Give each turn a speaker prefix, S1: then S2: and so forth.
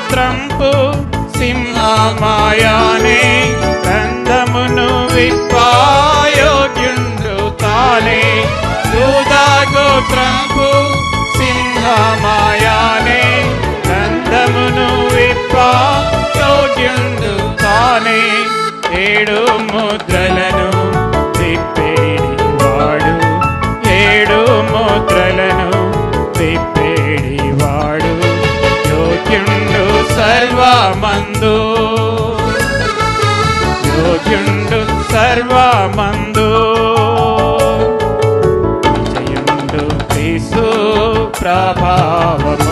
S1: గోత్రంపు సింహమాయానే గ్రంథమును విప్పాయోగ్యుండు తానే యూదా గోత్రంపు సింహమాయానే గ్రంథమును విప్పాయోగ్యుండు తానే 7 ముద్రలను విప్పేడివాడు 7 ముద్రలను విప్పేడివాడు యోగ్యుండు సర్వమందు యోగ్యుండు సర్వమందు జయుండు క్రీస్తు ప్రభావము